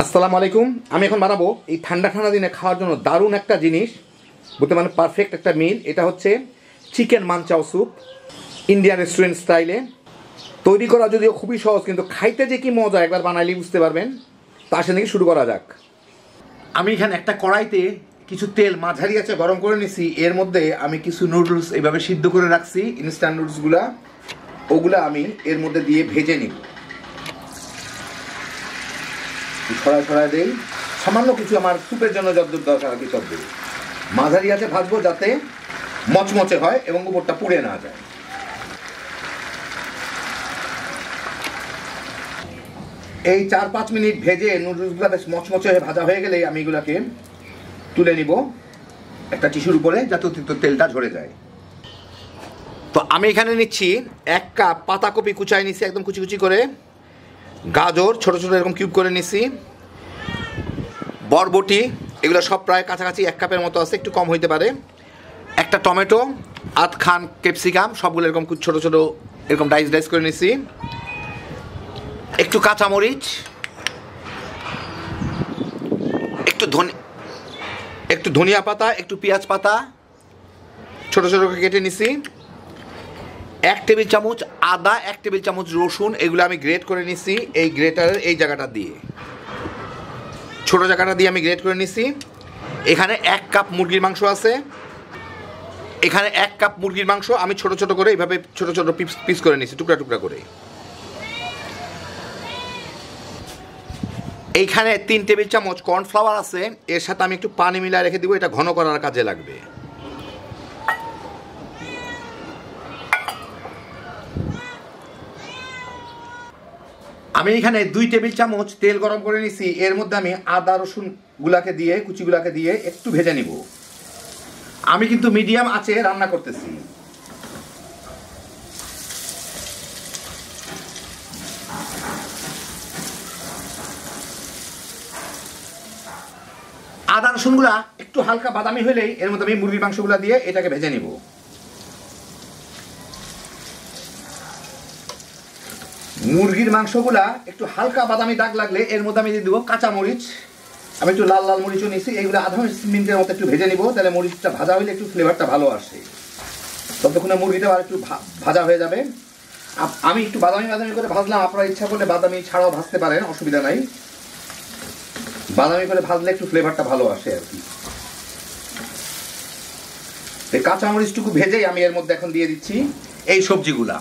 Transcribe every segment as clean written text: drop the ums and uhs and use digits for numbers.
আসসালামু আলাইকুম। আমি এখন বানাবো এই ঠান্ডা ঠান্ডা দিনে খাওয়ার জন্য দারুণ একটা জিনিস, বলতে মানে পারফেক্ট একটা মিল। এটা হচ্ছে chicken manchow soup, Indian restaurant স্টাইলে তৈরি করা। যদিও খুবই সহজ, কিন্তু খাইতে যে কি মজা একবার বানাইলেই বুঝতে পারবেন। তার সাথে শুরু করা যাক। আমি এখানে একটা কড়াইতে কিছু তেল মাঝারি আছে গরম করে নিছি। এর মধ্যে আমি কিছু নুডলস এইভাবে সিদ্ধ করে রাখছি, ইনস্ট্যান্ট নুডলসগুলা, ওগুলা আমি এর মধ্যে দিয়ে ভেজে নিব। ছড়ায় ছড়ায় দেই, সামান্য কিছু আমার স্যুপের জন্য যতদূর দরকার আর কি সব দেবো। মাঝারি আছে ভাজবো যাতে মচমচে হয় এবং উপরটা পুড়ে না যায়। এই 4-5 মিনিট ভেজে নুডলসগুলো বেশ মচমচে হয়ে ভাজা হয়ে গেলেই আমি এগুলাকে তুলে নিব একটা টিস্যুর উপরে, যাতে অতিরিক্ত তেলটা ঝরে যায়। তো আমি এখানে নিচ্ছি 1 কাপ পাতাকপি কুচাই নিচ্ছি একদম কুচি কুচি করে, গাজর ছোট ছোট এরকম কিউব করে নিছি, বরবটি এগুলো সব প্রায় কাছাকাছি 1 কাপের মতো আছে, একটু কম হইতে পারে, একটা টমেটো, আধখান ক্যাপসিকাম, সবগুলো এরকম ছোট ছোট এরকম ডাইস করে নিছি, একটু কাঁচামরিচ, একটু ধনিয়া পাতা, একটু পেঁয়াজ পাতা ছোট ছোট করে কেটে নিছি, 1 টেবিল চামচ আদা, 1 টেবিল চামচ রসুন, এগুলো আমি গ্রেট করে নিছি এই গ্রেটারের এই জায়গাটা দিয়ে, ছোট জায়গাটা দিয়ে আমি গ্রেট করে নিছি। এখানে 1 কাপ মুরগির মাংস আছে, এখানে 1 কাপ মুরগির মাংস আমি ছোট ছোট করে এইভাবে ছোট ছোট পিস করে নিছি, টুকরা টুকরা করে। এইখানে 3 টেবিল চামচ কর্নফ্লাওয়ার আছে, এর সাথে আমি একটু পানি মিলিয়ে রেখে দিব, এটা ঘন করার কাজে লাগবে। আমি এখানে 2 টেবিল চামচ তেল গরম করে নিছি, এর মধ্যে আমি আদা রসুন গুলাকে দিয়ে কুচিগুলাকে দিয়ে একটু ভেজে নিব। আমি কিন্তু মিডিয়াম আঁচে রান্না করতেছি। আদা রসুনগুলা একটু হালকা বাদামি হলেই এর মধ্যে আমি মুরগির মাংসগুলা দিয়ে এটাকে ভেজে নিব। মুরগির মাংসগুলা একটু হালকা বাদামি দাগ লাগলে এর মধ্যে আমি দিয়ে দেবো কাঁচামরিচ। আমি একটু লাল লাল মরিচও নিয়েছি, এইগুলো আধা মিনিটের মতো একটু ভেজে নিব, তাহলে মরিচটা ভাজা হলে একটু ফ্লেভারটা ভালো আসে। ততক্ষণে মুরগিটাও আর একটু ভাজা হয়ে যাবে। আমি একটু বাদামি বাদামি করে ভাজলাম, আপনারা ইচ্ছা করলে বাদামি ছাড়াও ভাজতে পারেন, অসুবিধা নাই। বাদামি করে ভাজলে একটু ফ্লেভারটা ভালো আসে আর কি। কাঁচামরিচটুকু ভেজেই আমি এর মধ্যে এখন দিয়ে দিচ্ছি এই সবজিগুলা,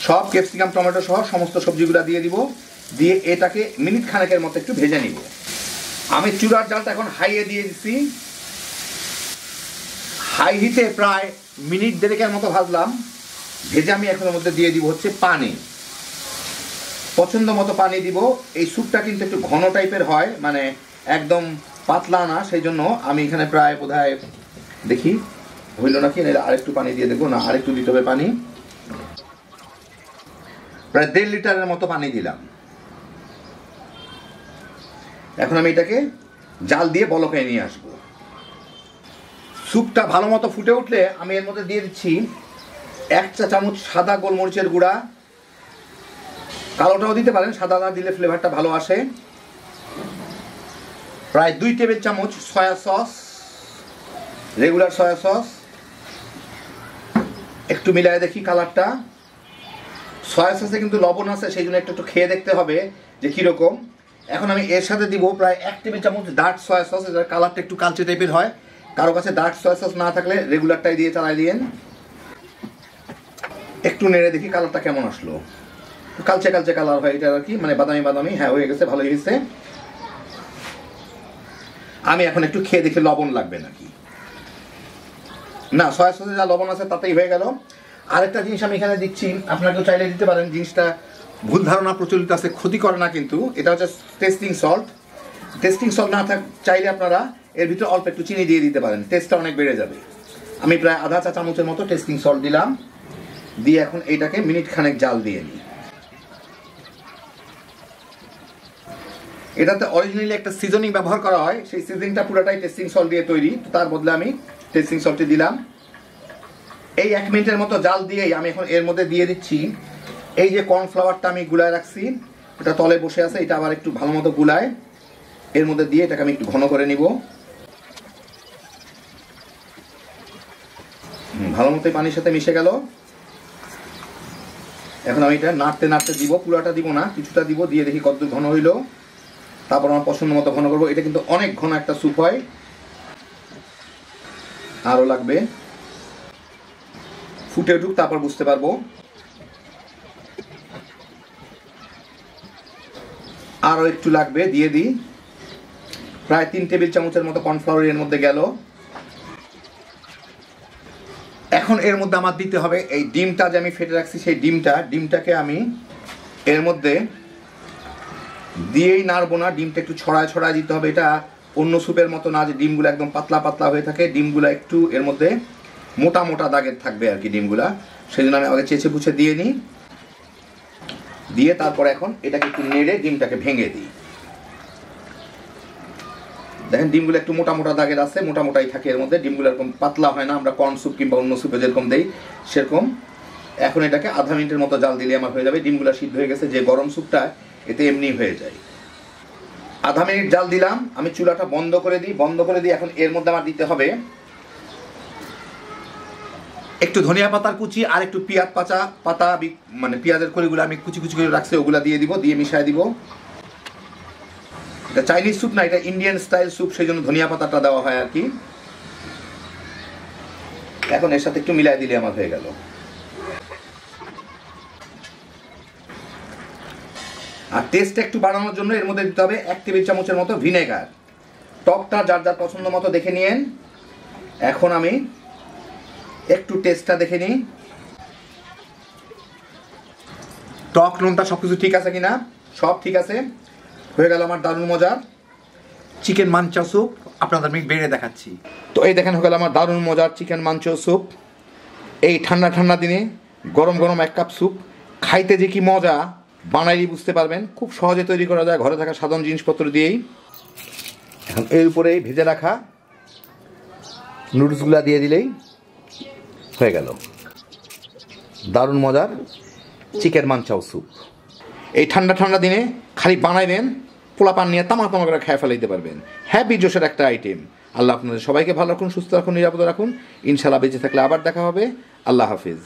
সব ক্যাপসিকাম টমেটো সহ সমস্ত সবজিগুলা দিয়ে দিব, দিয়ে এটাকে মিনিট খানেকের মতো একটু ভেজে নিব। আমি চুলার জালটা এখন হাইয়ে দিয়ে দিচ্ছি, হাই হিটে প্রায় মিনিট 1.5 মতো ভাজলাম। ভেজে আমি এখন এর মধ্যে দিয়ে দিব হচ্ছে পানি, পছন্দ মতো পানি দিব। এই স্যুপটা কিন্তু একটু ঘন টাইপের হয়, মানে একদম পাতলা না, সেই জন্য আমি এখানে প্রায় বোধহয় দেখি হইল নাকি, আরেকটু পানি দিয়ে দেবো, না আরেকটু দিতে হবে পানি, প্রায় 1.5 লিটারের মতো পানি দিলাম। এখন আমি এটাকে জাল দিয়ে বলকে নিয়ে আসবো। স্যুপটা ভালো মতো ফুটে উঠলে আমি এর মধ্যে দিয়ে দিচ্ছি 1 চা চামচ সাদা গোলমরিচের গুঁড়া, কালোটাও দিতে পারেন, সাদাটা দিলে ফ্লেভারটা ভালো আসে, প্রায় 2 টেবিল চামচ soya sauce, regular soya sauce, একটু মিলায় দেখি কালারটা। সয়া সসে কিন্তু লবণ আছে, সেই জন্য একটু খেয়ে দেখতে হবে যে কীরকম। এখন আমি এর সাথে দিব প্রায় 1 টেবিল চামচ ডার্ক সয়া সস, এটার কালারটা একটু কালচে টাইপের হয়, কারো কাছে ডার্ক সয়া সস না থাকলে রেগুলারটাই দিয়ে চালাই দিয়েন। একটু নেড়ে দেখি কালারটা কেমন আসলো, কালচে কালচে কালার হয় এটা আর কি, মানে বাদামি বাদামি, হ্যাঁ হয়ে গেছে, ভালোই হয়েছে। আমি এখন একটু খেয়ে দেখি লবণ লাগবে নাকি, না সয়া সসে যা লবণ আছে তাতেই হয়ে গেল। আরেকটা জিনিস আমি এখানে দিচ্ছি, আপনাকেও চাইলে দিতে পারেন, জিনিসটা ভুল ধারণা প্রচলিত আছে, ক্ষতি করে না কিন্তু, এটা হচ্ছে টেস্টিং সল্ট। টেস্টিং সল্ট না চাইলে আপনারা এর ভিতরে অল্প একটু চিনি দিয়ে দিতে পারেন, টেস্টটা অনেক বেড়ে যাবে। আমি প্রায় আধা চা চামচের মতো টেস্টিং সল্ট দিলাম, দিয়ে এখন এইটাকে মিনিট খানেক জাল দিয়ে নিই। এটাতে অরিজিনালি একটা সিজনিং ব্যবহার করা হয়, সেই সিজনিংটা পুরোটাই টেস্টিং সল্ট দিয়ে তৈরি, তার বদলে আমি টেস্টিং সল্টটি দিলাম। এই 1 মিনিটের মতো জাল দিয়েই আমি এখন এর মধ্যে দিয়ে দিচ্ছি এই যে কর্নফ্লাওয়ারটা আমি গুলায় রাখছি, এটা তলে বসে আছে, এটা আবার একটু ভালো মতো গুলায় এর মধ্যে দিয়ে এটাকে আমি একটু ঘন করে নিব। ভালো মতো পানির সাথে মিশে গেল। এখন আমি এটা নাড়তে নাড়তে দিব, পুরাটা দিব না, কিছুটা দিব, দিয়ে দেখি কতদূর ঘন হইল। তারপর আমার পছন্দ মতো ঘন করবো। এটা কিন্তু অনেক ঘন একটা স্যুপ হয়, আরও লাগবে, ফুটে উঠুক তারপর বুঝতে পারবো। আরও একটু লাগবে, দিয়ে দিই। প্রায় 3 টেবিল চামচের মতো কর্নফ্লাওয়ার এর মধ্যে গেল। এখন এর মধ্যে আমার দিতে হবে এই ডিমটা যে আমি ফেটে রাখছি, সেই ডিমটাকে আমি এর মধ্যে দিয়েই নাড়বো না, ডিমটা একটু ছড়ায় ছড়ায় দিতে হবে। এটা অন্য স্যুপের মতো না যে ডিমগুলো একদম পাতলা পাতলা হয়ে থাকে, ডিমগুলো একটু এর মধ্যে মোটা মোটা দাগের থাকবে আর কি ডিমগুলা। সেই জন্য আমি আগে চেঁচে পুছে দিয়ে নিই, দিয়ে তারপর এখন এটাকে একটু নেড়ে ডিমটাকে ভেঙে দিই। দেখেন ডিমগুলো একটু মোটা মোটা দাগের আছে, মোটা মোটাই থাকে এর মধ্যে, ডিমগুলো এরকম পাতলা হয় না, আমরা কর্ন স্যুপ কিংবা অন্য স্যুপে যেরকম দেই সেরকম। এখন এটাকে আধা মিনিটের মতো জাল দিলে আমার হয়ে যাবে। ডিমগুলো সিদ্ধ হয়ে গেছে, যে গরম স্যুপটা এতে এমনি হয়ে যায়। আধা মিনিট জাল দিলাম, আমি চুলাটা বন্ধ করে দিই। এখন এর মধ্যে আমার দিতে হবে একটু ধনিয়া পাতার কুচি আর একটু পেঁয়াজ পাতা, মানে পেঁয়াজের কলিগুলো আমি কুচি কুচি করে রাখছি, ওগুলা দিয়ে দিব, দিয়ে মিশাই দিব। এটা চাইনিজ স্যুপ না, এটা ইন্ডিয়ান স্টাইল স্যুপ, সেই জন্য ধনিয়া পাতাটা দেওয়া হয় আর কি। এখন এর সাথে একটু মিলাই দিলে আমার হয়ে গেল। আর টেস্ট একটু বাড়ানোর জন্য এর মধ্যে দিতে হবে 1 টেবিল চামচের মতো ভিনেগার। টকটা যার যার পছন্দ মতো দেখে নিয়েন। এখন আমি একটু টেস্টটা দেখে নিই, টক নুনটা সব কিছু ঠিক আছে কিনা। সব ঠিক আছে, হয়ে গেল আমার দারুণ মজার চিকেন মাঞ্চাও স্যুপ। আপনাদের আমি বেড়ে দেখাচ্ছি। তো এই দেখেন হয়ে গেল আমার দারুণ মজার চিকেন মাঞ্চাও স্যুপ। এই ঠান্ডা ঠান্ডা দিনে গরম গরম 1 কাপ স্যুপ খাইতে যে কি মজা, বানাইলেই বুঝতে পারবেন। খুব সহজে তৈরি করা যায় ঘরে থাকা সাধারণ জিনিসপত্র দিয়েই। এখন এর উপরে ভেজে রাখা নুডলসগুলো দিয়ে দিলেই হয়ে গেল দারুণ মজার চিকেন মাঞ্চাও স্যুপ। এই ঠান্ডা ঠান্ডা দিনে খালি বানাইবেন, পোলা পান নিয়ে তামা তামা করে খেয়ে ফেলাইতে পারবেন। হ্যাপি জোশের একটা আইটেম। আল্লাহ আপনাদের সবাইকে ভালো রাখুন, সুস্থ রাখুন, নিরাপদ রাখুন। ইনশাল্লাহ বেঁচে থাকলে আবার দেখা হবে। আল্লাহ হাফিজ।